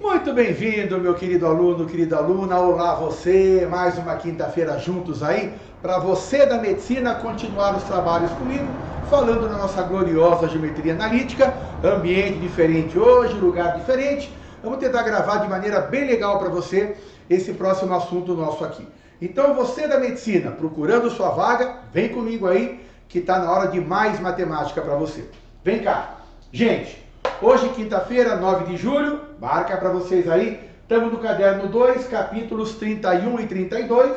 Muito bem-vindo, meu querido aluno, querida aluna. Olá você, mais uma quinta-feira juntos aí, para você da medicina continuar os trabalhos comigo, falando na nossa gloriosa geometria analítica, ambiente diferente hoje, lugar diferente. Vamos tentar gravar de maneira bem legal para você esse próximo assunto nosso aqui. Então você da medicina, procurando sua vaga, vem comigo aí, que está na hora de mais matemática para você. Vem cá. Gente, hoje quinta-feira, 9 de julho, marca para vocês aí, estamos no caderno 2, capítulos 31 e 32,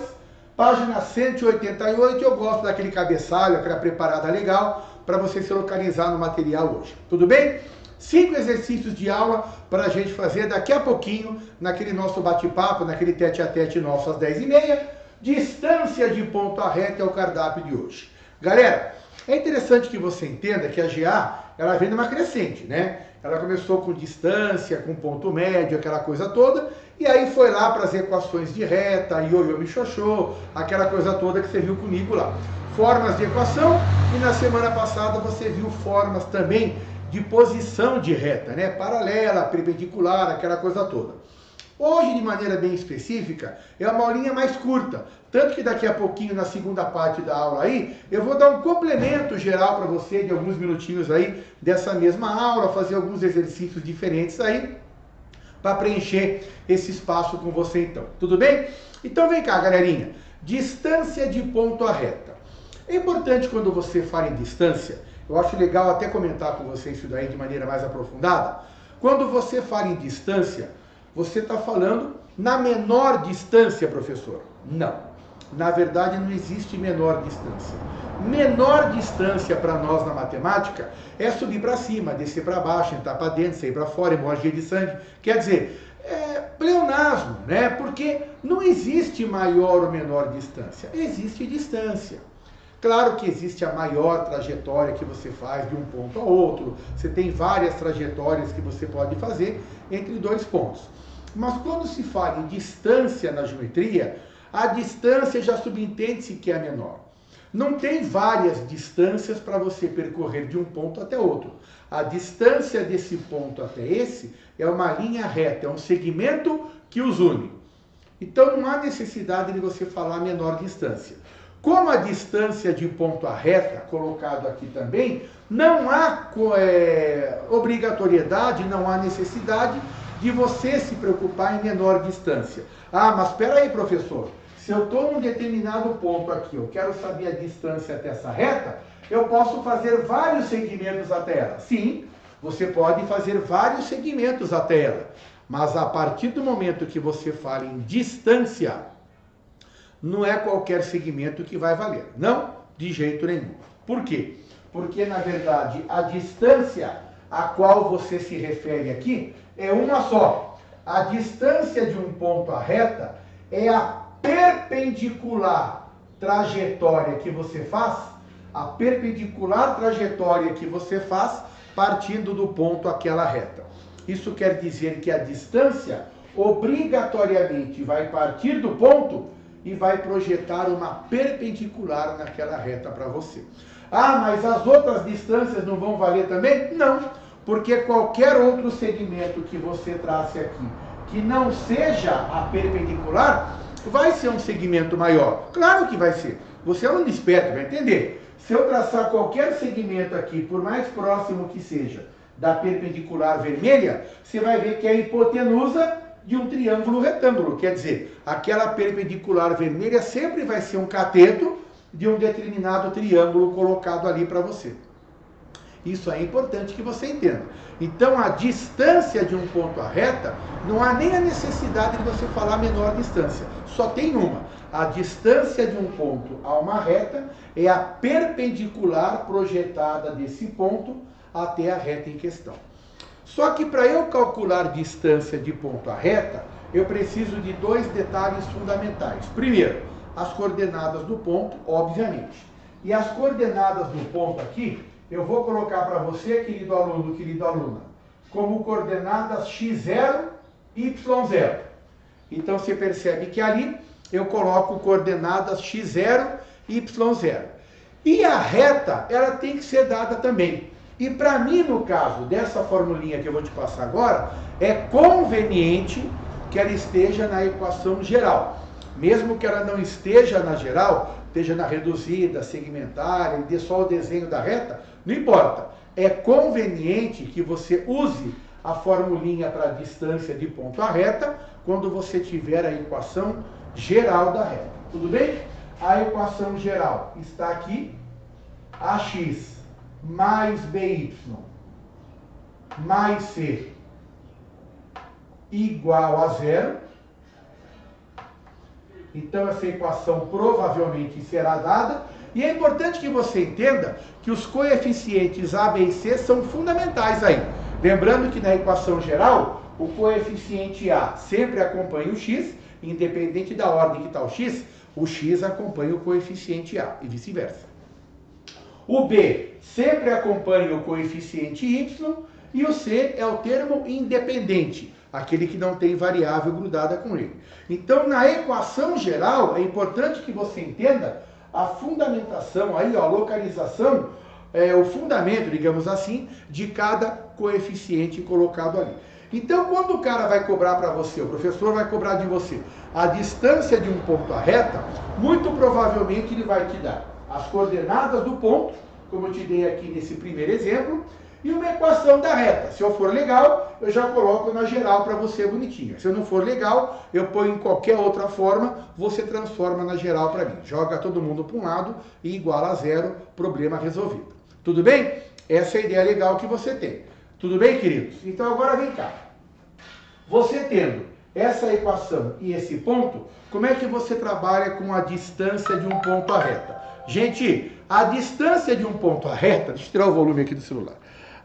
página 188, eu gosto daquele cabeçalho, aquela preparada legal, para você se localizar no material hoje. Tudo bem? 5 exercícios de aula para a gente fazer daqui a pouquinho, naquele nosso bate-papo, naquele tete-a-tete nosso às 10h30, distância de ponto a reta é o cardápio de hoje. Galera, é interessante que você entenda que a GA, ela vem numa crescente, né? Ela começou com distância, com ponto médio, aquela coisa toda, e aí foi lá para as equações de reta, ioiô, michoxô, aquela coisa toda que você viu comigo lá. Formas de equação, e na semana passada você viu formas também de posição de reta, né? Paralela, perpendicular, aquela coisa toda. Hoje, de maneira bem específica, é uma aulinha mais curta, tanto que daqui a pouquinho, na segunda parte da aula aí, eu vou dar um complemento geral para você de alguns minutinhos aí dessa mesma aula, fazer alguns exercícios diferentes aí, para preencher esse espaço com você então. Tudo bem? Então vem cá, galerinha. Distância de ponto a reta. É importante quando você fala em distância, eu acho legal até comentar com você isso daí de maneira mais aprofundada. Quando você fala em distância, você está falando na menor distância, professor? Não. Na verdade, não existe menor distância. Menor distância para nós na matemática é subir para cima, descer para baixo, entrar para dentro, sair para fora, hemorragia de sangue. Quer dizer, é pleonasmo, né? Porque não existe maior ou menor distância. Existe distância. Claro que existe a maior trajetória que você faz de um ponto a outro. Você tem várias trajetórias que você pode fazer entre dois pontos. Mas quando se fala em distância na geometria, a distância já subentende-se que é menor. Não tem várias distâncias para você percorrer de um ponto até outro. A distância desse ponto até esse é uma linha reta, é um segmento que os une. Então não há necessidade de você falar menor distância. Como a distância de ponto a reta, colocado aqui também, não há obrigatoriedade, não há necessidade de você se preocupar em menor distância. Ah, mas espera aí, professor. Se eu estou num determinado ponto aqui, eu quero saber a distância até essa reta, eu posso fazer vários segmentos até ela. Sim, você pode fazer vários segmentos até ela. Mas a partir do momento que você fala em distância, não é qualquer segmento que vai valer. Não, de jeito nenhum. Por quê? Porque, na verdade, a distância a qual você se refere aqui é uma só. A distância de um ponto à reta é a perpendicular trajetória que você faz, a perpendicular trajetória que você faz partindo do ponto àquela reta. Isso quer dizer que a distância obrigatoriamente vai partir do ponto e vai projetar uma perpendicular naquela reta para você. Ah, mas as outras distâncias não vão valer também? Não, porque qualquer outro segmento que você trace aqui, que não seja a perpendicular, vai ser um segmento maior. Claro que vai ser. Você é um esperto, vai entender. Se eu traçar qualquer segmento aqui, por mais próximo que seja da perpendicular vermelha, você vai ver que é a hipotenusa de um triângulo retângulo. Quer dizer, aquela perpendicular vermelha sempre vai ser um cateto de um determinado triângulo colocado ali para você. Isso é importante que você entenda. Então, a distância de um ponto à reta, não há nem a necessidade de você falar menor distância. Só tem uma. A distância de um ponto a uma reta é a perpendicular projetada desse ponto até a reta em questão. Só que para eu calcular distância de ponto a reta, eu preciso de dois detalhes fundamentais. Primeiro, as coordenadas do ponto, obviamente. E as coordenadas do ponto aqui, eu vou colocar para você, querido aluno, querida aluna, como coordenadas x0 e y0. Então você percebe que ali eu coloco coordenadas x0 e y0. E a reta, ela tem que ser dada também. E para mim, no caso dessa formulinha que eu vou te passar agora, é conveniente que ela esteja na equação geral. Mesmo que ela não esteja na geral, esteja na reduzida, segmentária, e dê só o desenho da reta, não importa. É conveniente que você use a formulinha para a distância de ponto à reta quando você tiver a equação geral da reta. Tudo bem? A equação geral está aqui. AX mais BY mais C igual a zero. Então essa equação provavelmente será dada. E é importante que você entenda que os coeficientes A, B e C são fundamentais aí. Lembrando que na equação geral, o coeficiente A sempre acompanha o X, independente da ordem que está o X acompanha o coeficiente A e vice-versa. O B sempre acompanha o coeficiente Y e o C é o termo independente, aquele que não tem variável grudada com ele. Então, na equação geral, é importante que você entenda a fundamentação, aí, a localização, o fundamento, digamos assim, de cada coeficiente colocado ali. Então, quando o cara vai cobrar para você, o professor vai cobrar de você a distância de um ponto à reta, muito provavelmente ele vai te dar as coordenadas do ponto, como eu te dei aqui nesse primeiro exemplo, e uma equação da reta. Se eu for legal, eu já coloco na geral para você bonitinha. Se eu não for legal, eu ponho em qualquer outra forma, você transforma na geral para mim. Joga todo mundo para um lado e iguala a zero, problema resolvido. Tudo bem? Essa é a ideia legal que você tem. Tudo bem, queridos? Então agora vem cá. Você tendo essa equação e esse ponto, como é que você trabalha com a distância de um ponto à reta? Gente, a distância de um ponto à reta, deixa eu tirar o volume aqui do celular.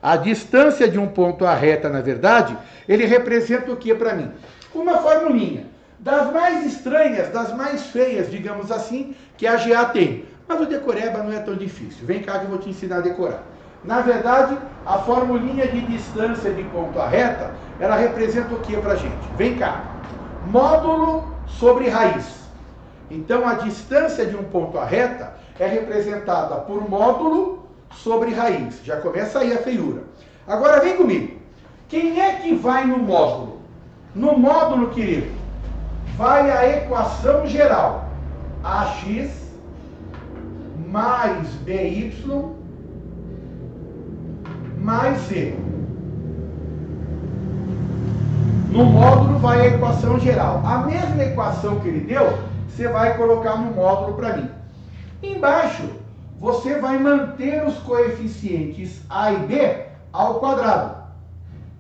A distância de um ponto à reta, na verdade, ele representa o que para mim? Uma formulinha. Das mais estranhas, das mais feias, digamos assim, que a GA tem. Mas o decoreba não é tão difícil. Vem cá que eu vou te ensinar a decorar. Na verdade, a formulinha de distância de ponto à reta, ela representa o que para a gente? Vem cá. Módulo sobre raiz. Então, a distância de um ponto à reta é representada por módulo sobre raiz. Já começa aí a feiura. Agora, vem comigo. Quem é que vai no módulo? No módulo, querido, vai a equação geral. AX mais BY mais C. No módulo vai a equação geral. A mesma equação que ele deu, você vai colocar no módulo para mim. Embaixo, você vai manter os coeficientes A e B ao quadrado.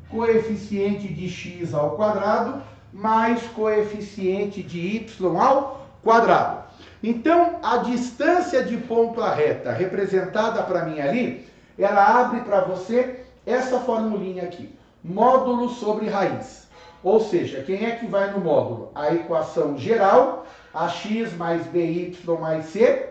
Coeficiente de x ao quadrado mais coeficiente de y ao quadrado. Então, a distância de ponto à reta representada para mim ali, ela abre para você essa formulinha aqui. Módulo sobre raiz. Ou seja, quem é que vai no módulo? A equação geral, AX mais BY mais C,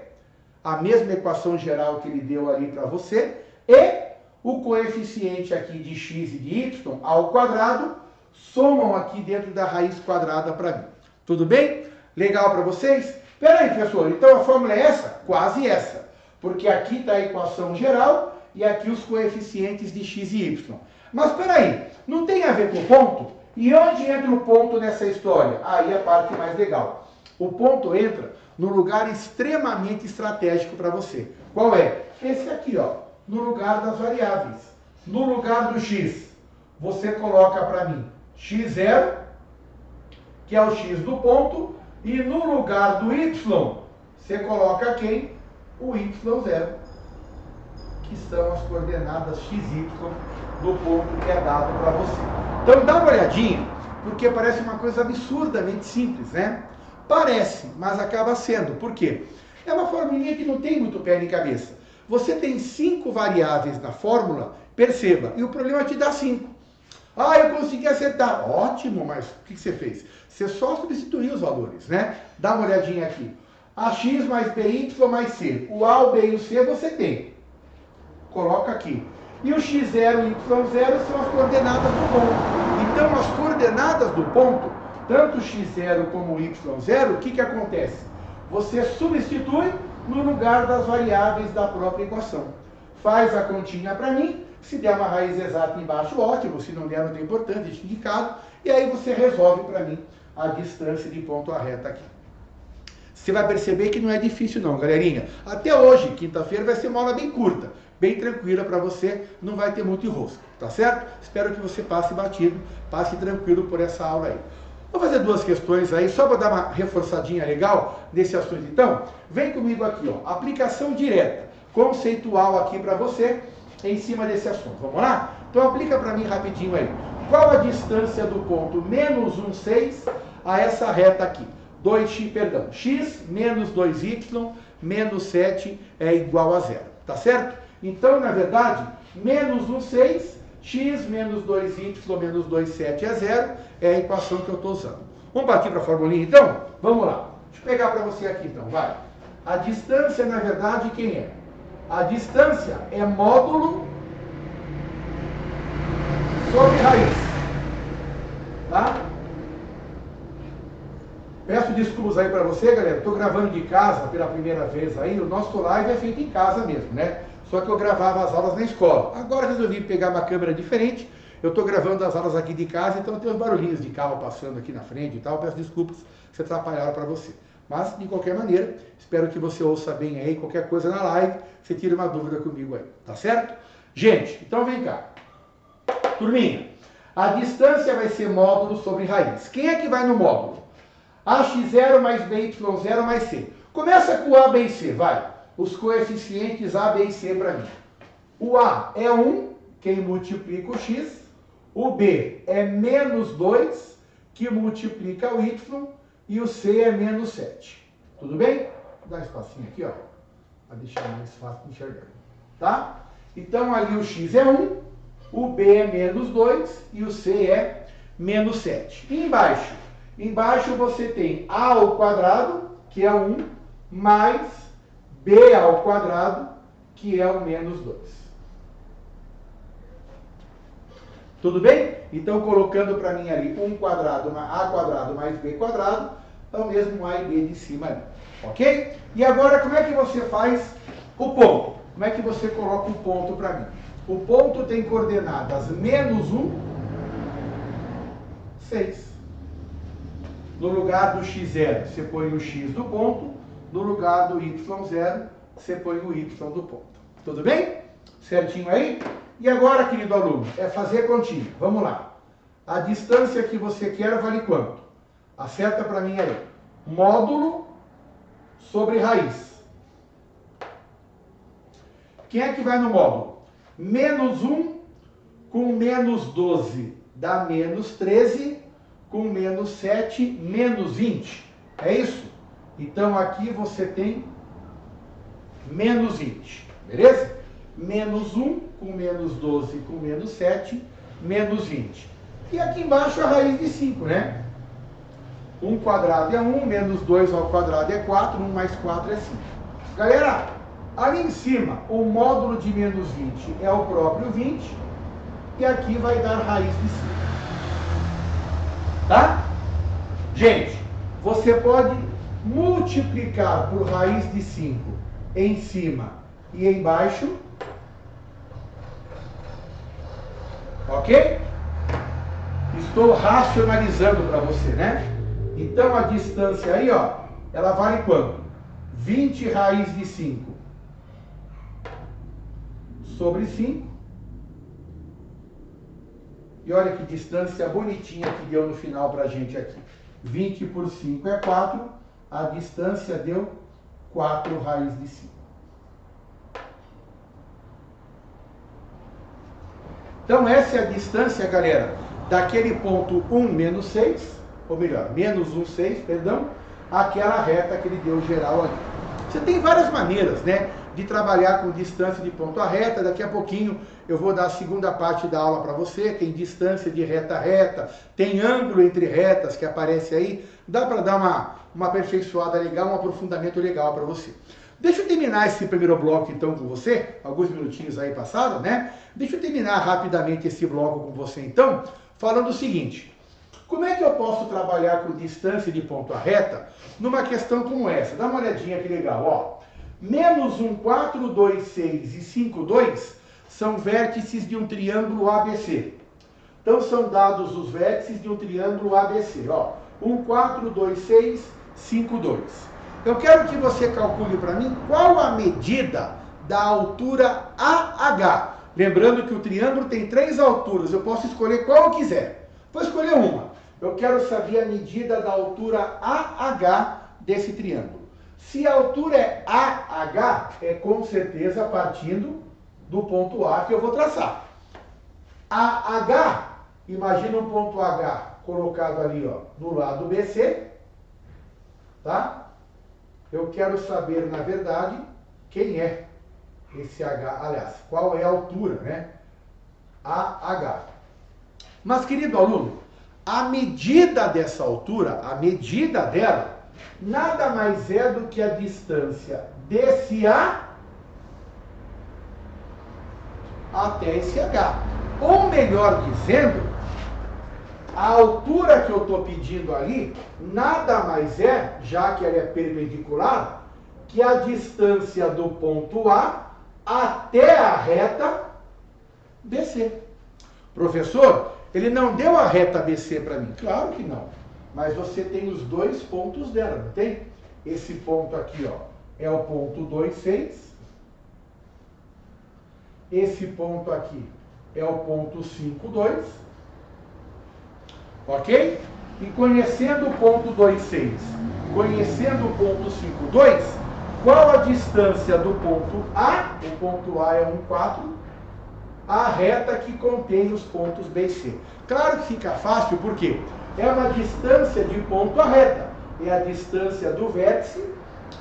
a mesma equação geral que ele deu ali para você, e o coeficiente aqui de x e de y ao quadrado, somam aqui dentro da raiz quadrada para mim. Tudo bem? Legal para vocês? Peraí, professor, então a fórmula é essa? Quase essa. Porque aqui está a equação geral e aqui os coeficientes de x e y. Mas peraí, não tem a ver com o ponto? E onde entra o ponto nessa história? Aí a parte mais legal. O ponto entra no lugar extremamente estratégico para você. Qual é? Esse aqui, ó, no lugar das variáveis. No lugar do x, você coloca para mim x0, que é o x do ponto, e no lugar do y, você coloca quem? O y0, que são as coordenadas x, y do ponto que é dado para você. Então dá uma olhadinha, porque parece uma coisa absurdamente simples, né? Parece, mas acaba sendo. Por quê? É uma formulinha que não tem muito pé nem cabeça. Você tem 5 variáveis na fórmula, perceba, e o problema te dá 5. Ah, eu consegui acertar. Ótimo, mas o que você fez? Você só substituiu os valores, né? Dá uma olhadinha aqui. AX mais BY mais C. O A, o B e o C você tem. Coloca aqui. E o x0 e y0 são as coordenadas do ponto. Então, as coordenadas do ponto, tanto x0 como y0, o que acontece? Você substitui no lugar das variáveis da própria equação. Faz a continha para mim Se der uma raiz exata embaixo, ótimo. Se não der, não tem importância, deixa indicado. E aí você resolve para mim a distância de ponto a reta aqui. Você vai perceber que não é difícil não, galerinha. Até hoje, quinta-feira, vai ser uma aula bem curta, bem tranquila para você, não vai ter muito enrosco, tá certo? Espero que você passe batido, passe tranquilo por essa aula aí. Vou fazer duas questões aí, só para dar uma reforçadinha legal nesse assunto então. Vem comigo aqui, ó, aplicação direta, conceitual aqui para você, em cima desse assunto. Vamos lá? Então aplica para mim rapidinho aí. Qual a distância do ponto menos 1,6 a essa reta aqui? X menos 2y menos 7 é igual a 0, tá certo? Então, na verdade, menos 1,6, x menos 2y menos 2,7 é 0, é a equação que eu estou usando. Vamos partir para a formulinha, então? Vamos lá. Deixa eu pegar para você aqui, então, vai. A distância, na verdade, quem é? A distância é módulo sobre raiz, tá? Peço desculpas aí para você, galera. Estou gravando de casa pela primeira vez aí. O nosso live é feito em casa mesmo, né? Só que eu gravava as aulas na escola. Agora resolvi pegar uma câmera diferente. Eu estou gravando as aulas aqui de casa, então tem uns barulhinhos de carro passando aqui na frente e tal. Peço desculpas se atrapalharam para você. Mas, de qualquer maneira, espero que você ouça bem aí. Qualquer coisa na live, você tira uma dúvida comigo aí. Tá certo? Gente, então vem cá. Turminha, a distância vai ser módulo sobre raiz. Quem é que vai no módulo? AX0 mais BY0 mais C. Começa com A, B e C, vai. Os coeficientes A, B e C para mim. O A é 1, quem multiplica o X. O B é menos 2, que multiplica o Y. E o C é menos 7. Tudo bem? Vou dar um espacinho aqui, ó, para deixar mais fácil de enxergar. Tá? Então, ali o X é 1, o B é menos 2 e o C é menos 7. E embaixo? Embaixo você tem A ao quadrado, que é 1, mais B ao quadrado, que é o menos 2. Tudo bem? Então, colocando para mim ali 1 quadrado, A quadrado mais B quadrado, é o mesmo A e B de cima ali. Ok? E agora, como é que você faz o ponto? Como é que você coloca o ponto para mim? O ponto tem coordenadas menos 1, 6. No lugar do x0, você põe o x do ponto. No lugar do y0, você põe o y do ponto. Tudo bem? Certinho aí? E agora, querido aluno, é fazer continha. Vamos lá. A distância que você quer vale quanto? Acerta para mim aí. Módulo sobre raiz. Quem é que vai no módulo? Menos 1 com menos 12 dá menos 13, com menos 7, menos 20. É isso? Então aqui você tem menos 20. Beleza? Menos 1 com menos 12 com menos 7, menos 20. E aqui embaixo a raiz de 5, né? 1 quadrado é 1, menos 2 ao quadrado é 4, 1 mais 4 é 5. Galera, ali em cima, o módulo de menos 20 é o próprio 20, e aqui vai dar raiz de 5. Tá? Gente, você pode multiplicar por raiz de 5 em cima e embaixo. Ok? Estou racionalizando para você, né? Então a distância aí, ó, ela vale quanto? 20 raiz de 5 sobre 5. E olha que distância bonitinha que deu no final pra gente aqui. 20 por 5 é 4. A distância deu 4 raiz de 5. Então essa é a distância, galera, daquele ponto 1 menos 6, ou melhor, menos 1, 6, perdão, aquela reta que ele deu geral ali. Você tem várias maneiras, né, de trabalhar com distância de ponto a reta. Daqui a pouquinho eu vou dar a segunda parte da aula para você. Tem distância de reta a reta, tem ângulo entre retas que aparece aí. Dá para dar uma aperfeiçoada legal, um aprofundamento legal para você. Deixa eu terminar esse primeiro bloco então com você, alguns minutinhos aí passaram, né? Deixa eu terminar rapidamente esse bloco com você então, falando o seguinte: como é que eu posso trabalhar com distância de ponto a reta numa questão como essa? Dá uma olhadinha que legal, ó. Menos 1, 4, 2, 6 e 5, 2 são vértices de um triângulo ABC. Então são dados os vértices de um triângulo ABC. Ó, 1, 4, 2, 6, 5, 2. Eu quero que você calcule para mim qual a medida da altura AH. Lembrando que o triângulo tem 3 alturas, eu posso escolher qual eu quiser. Vou escolher uma. Eu quero saber a medida da altura AH desse triângulo. Se a altura é AH, é com certeza partindo do ponto A que eu vou traçar. AH, imagina um ponto H colocado ali, ó, no lado BC, tá? Eu quero saber, na verdade, quem é esse H, aliás, qual é a altura, né? AH. Mas, querido aluno, a medida dessa altura, a medida dela, nada mais é do que a distância desse A até esse H. Ou melhor dizendo, a altura que eu estou pedindo ali, nada mais é, já que ela é perpendicular, que a distância do ponto A até a reta BC. Professor, ele não deu a reta BC para mim? Claro que não. Mas você tem os 2 pontos dela, não tem? Esse ponto aqui, ó, é o ponto 2, 6. Esse ponto aqui é o ponto 5, 2. Ok? E conhecendo o ponto 2, 6, conhecendo o ponto 5, 2, qual a distância do ponto A? O ponto A é 1, 4. A reta que contém os pontos B e C. Claro que fica fácil, porque é uma distância de ponto a reta. É a distância do vértice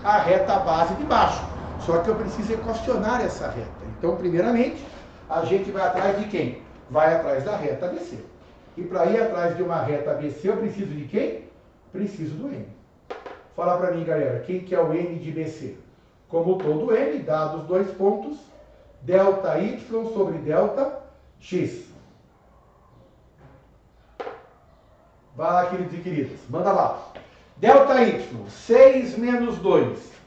à reta base de baixo. Só que eu preciso equacionar essa reta. Então, primeiramente, a gente vai atrás de quem? Vai atrás da reta BC. E para ir atrás de uma reta BC, eu preciso de quem? Preciso do N. Fala para mim, galera, quem que é o N de BC? Como todo N, dados 2 pontos, delta Y sobre delta X. Vai lá, queridos e queridas, manda lá. Delta Y, 6 menos 2.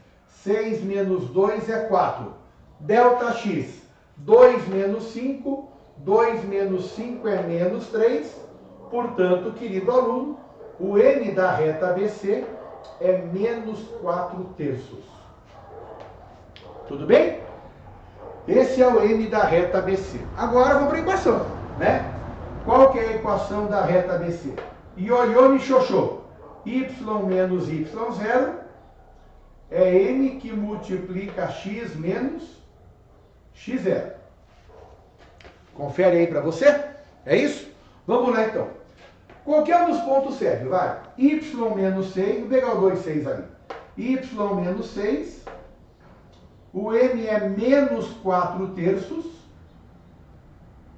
6 menos 2 é 4. Delta X, 2 menos 5. 2 menos 5 é menos 3. Portanto, querido aluno, o N da reta BC é menos 4/3. Tudo bem? Esse é o N da reta BC. Agora vamos para a equação, né? Qual que é a equação da reta BC? Ioiô me xoxô. Y menos Y0 é N que multiplica X menos X0. Confere aí para você? É isso? Vamos lá então. Qualquer um dos pontos serve, vai. Y menos 6, vou pegar o 2, 6 ali. Y menos 6, o M é menos 4/3,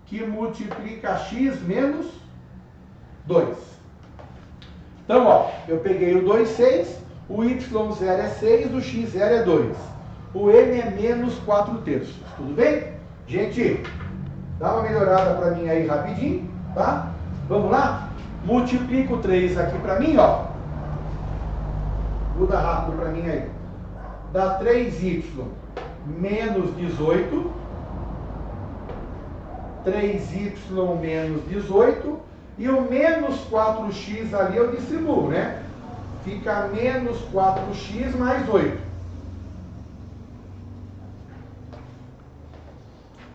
que multiplica X menos 2. Então, ó, eu peguei o 2, 6, o Y0 é 6, o X0 é 2. O M é menos 4/3. Tudo bem? Gente, dá uma melhorada para mim aí rapidinho, tá? Vamos lá? Multiplico 3 aqui para mim, ó. Muda rápido para mim aí. Dá 3y menos 18. 3y menos 18. E o menos 4x ali eu distribuo, né? Fica menos 4x mais 8.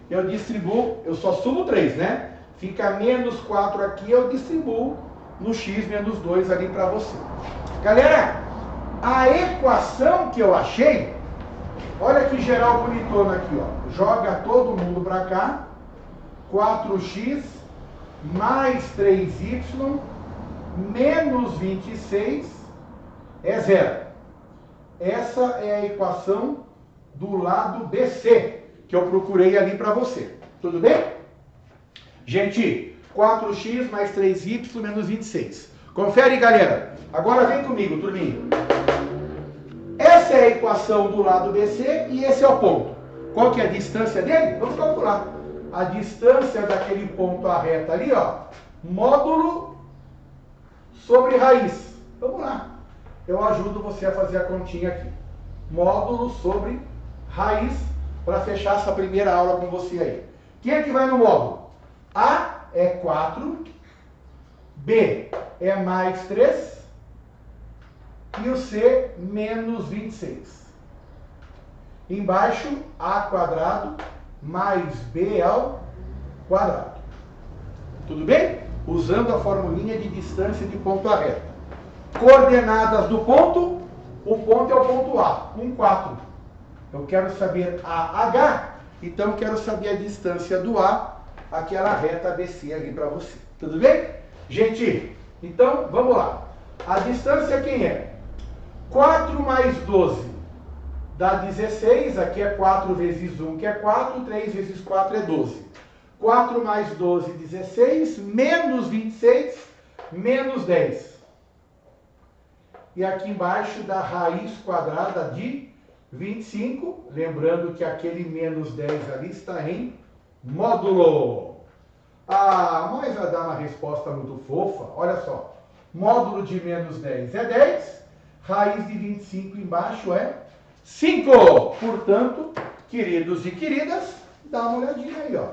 Eu distribuo, eu só sumo 3, né? Fica menos 4 aqui, eu distribuo no x menos 2 ali para você. Galera, a equação que eu achei, olha que geral bonitona aqui, ó. Joga todo mundo para cá. 4x mais 3y menos 26 é 0. Essa é a equação do lado BC, que eu procurei ali para você. Tudo bem? Gente, 4x mais 3y menos 26. Confere, galera. Agora vem comigo, turminha. Essa é a equação do lado BC e esse é o ponto. Qual que é a distância dele? Vamos calcular. A distância daquele ponto à reta ali, ó, módulo sobre raiz. Vamos lá. Eu ajudo você a fazer a continha aqui. Módulo sobre raiz, para fechar essa primeira aula com você aí. Quem é que vai no módulo? A é 4, B é mais 3 e o C menos 26. Embaixo, A quadrado mais B ao quadrado. Tudo bem? Usando a formulinha de distância de ponto a reta. Coordenadas do ponto, o ponto é o ponto A, com 4. Eu quero saber AH, então eu quero saber a distância do A, aquela reta ABC ali para você. Tudo bem? Gente, então vamos lá. A distância quem é? 4 mais 12 dá 16, aqui é 4 vezes 1, que é 4, 3 vezes 4 é 12. 4 mais 12, 16, menos 26, menos 10. E aqui embaixo dá raiz quadrada de 25, lembrando que aquele menos 10 ali está em módulo. Ah, mas vai dar uma resposta muito fofa, olha só. Módulo de menos 10 é 10, raiz de 25 embaixo é 5. Portanto, queridos e queridas, dá uma olhadinha aí, ó.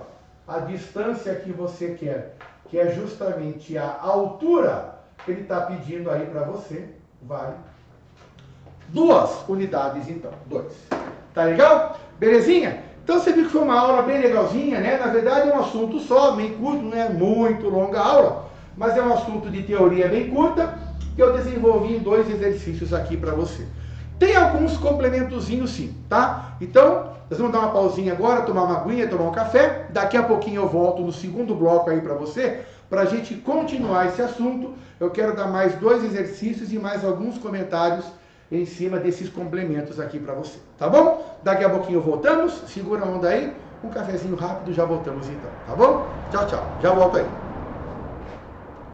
A distância que você quer, que é justamente a altura que ele está pedindo aí para você, vale 2 unidades, então, 2. Tá legal? Belezinha? Então você viu que foi uma aula bem legalzinha, né? Na verdade é um assunto só, bem curto, não é muito longa a aula, mas é um assunto de teoria bem curta, que eu desenvolvi em 2 exercícios aqui para você. Tem alguns complementozinhos sim, tá? Então, nós vamos dar uma pausinha agora, tomar uma aguinha, tomar um café. Daqui a pouquinho eu volto no segundo bloco aí para você, para a gente continuar esse assunto. Eu quero dar mais 2 exercícios e mais alguns comentários em cima desses complementos aqui para você, tá bom? Daqui a pouquinho voltamos, segura a onda aí, um cafezinho rápido, já voltamos então, tá bom? Tchau, tchau, já volto aí.